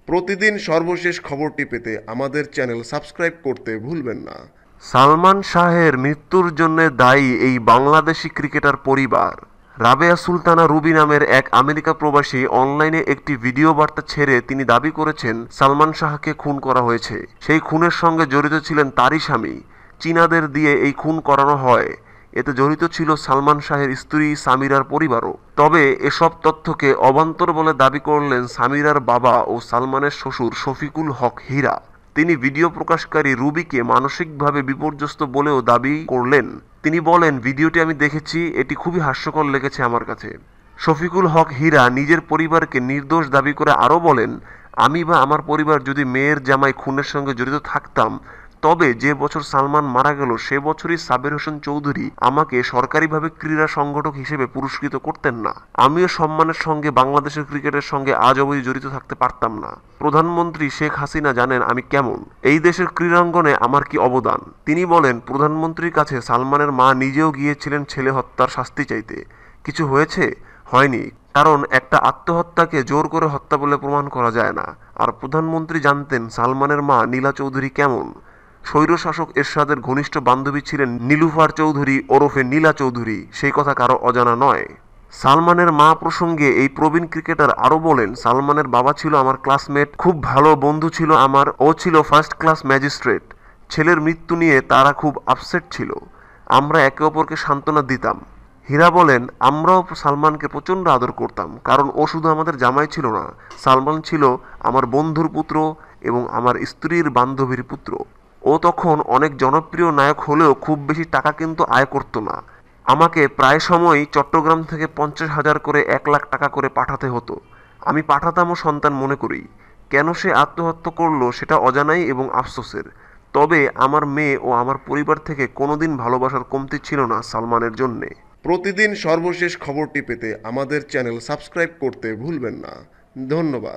প্রতিদিন সর্বশেষ খবরটি পেতে আমাদের চ্যানেল সাবস্ক্রাইব করতে ভুলবেন না। সালমান শাহের মৃত্যুর জন্য দায়ী এই বাংলাদেশি ক্রিকেটার পরিবার। রাবেয়া সুলতানা রুবি নামের এক আমেরিকা প্রবাসী অনলাইনে একটি ভিডিও বার্তা ছেড়ে তিনি দাবি করেছেন সালমান শাহকে খুন করা হয়েছে। সেই খুনের সঙ্গে জড়িত ছিলেন তারই স্বামী। চীনাদের দিয়ে এই খুন করানো হয়। এতে জড়িত ছিল সালমান শাহের স্ত্রী সামিরার পরিবারও। তবে এসব তথ্যকে অবান্তর বলে দাবি করলেন সামিরার বাবা ও সালমানের শ্বশুর শফিকুল হক হীরা। তিনি ভিডিও প্রকাশকারী রুবিকে মানসিকভাবে বিপর্যস্ত বলেও দাবি করলেন। তিনি বলেন, ভিডিওটি আমি দেখেছি, এটি খুবই হাস্যকর লেগেছে আমার কাছে। শফিকুল হক হীরা নিজের পরিবারকে নির্দোষ দাবি করে আরও বলেন, আমি বা আমার পরিবার যদি মেয়ের জামাই খুনের সঙ্গে জড়িত থাকতাম, তবে যে বছর সালমান মারা গেল সে বছরই সাবের হোসেন চৌধুরী আমাকে সরকারিভাবে ক্রীড়া সংগঠক হিসেবে পুরস্কৃত করতেন না। আমিও সম্মানের সঙ্গে বাংলাদেশের ক্রিকেটের সঙ্গে আজ অবধি জড়িত থাকতে পারতাম না। প্রধানমন্ত্রী শেখ হাসিনা জানেন আমি কেমন, এই দেশের ক্রীড়াঙ্গনে আমার কি অবদান। তিনি বলেন, প্রধানমন্ত্রীর কাছে সালমানের মা নিজেও গিয়েছিলেন ছেলে হত্যার শাস্তি চাইতে। কিছু হয়েছে? হয়নি, কারণ একটা আত্মহত্যাকে জোর করে হত্যা বলে প্রমাণ করা যায় না। আর প্রধানমন্ত্রী জানতেন সালমানের মা নীলা চৌধুরী কেমন। স্বৈরশাসক এরশাদের ঘনিষ্ঠ বান্ধবী ছিলেন নীলুফার চৌধুরী ওরফে নীলা চৌধুরী, সেই কথা কারো অজানা নয়। সালমানের মা প্রসঙ্গে এই প্রবীণ ক্রিকেটার আরও বলেন, সালমানের বাবা ছিল আমার ক্লাসমেট, খুব ভালো বন্ধু ছিল আমার, ও ছিল ফার্স্ট ক্লাস ম্যাজিস্ট্রেট। ছেলের মৃত্যু নিয়ে তারা খুব আপসেট ছিল। আমরা একে অপরকে সান্ত্বনা দিতাম। হীরা বলেন, আমরাও সালমানকে প্রচণ্ড আদর করতাম, কারণ ও শুধু আমাদের জামাই ছিল না, সালমান ছিল আমার বন্ধুর পুত্র এবং আমার স্ত্রীর বান্ধবীর পুত্র। ও তখন অনেক জনপ্রিয় নায়ক হলেও খুব বেশি টাকা কিন্তু আয় করতো না। আমাকে প্রায় সময়ই চট্টগ্রাম থেকে 50,000 করে 1 লাখ টাকা করে পাঠাতে হতো। আমি পাঠাতামও সন্তান মনে করি। কেন সে আত্মহত্যা করলো সেটা অজানাই এবং আফসোসের। তবে আমার মেয়ে ও আমার পরিবার থেকে কোনোদিন ভালোবাসার কমতি ছিল না সালমানের জন্যে। প্রতিদিন সর্বশেষ খবরটি পেতে আমাদের চ্যানেল সাবস্ক্রাইব করতে ভুলবেন না। ধন্যবাদ।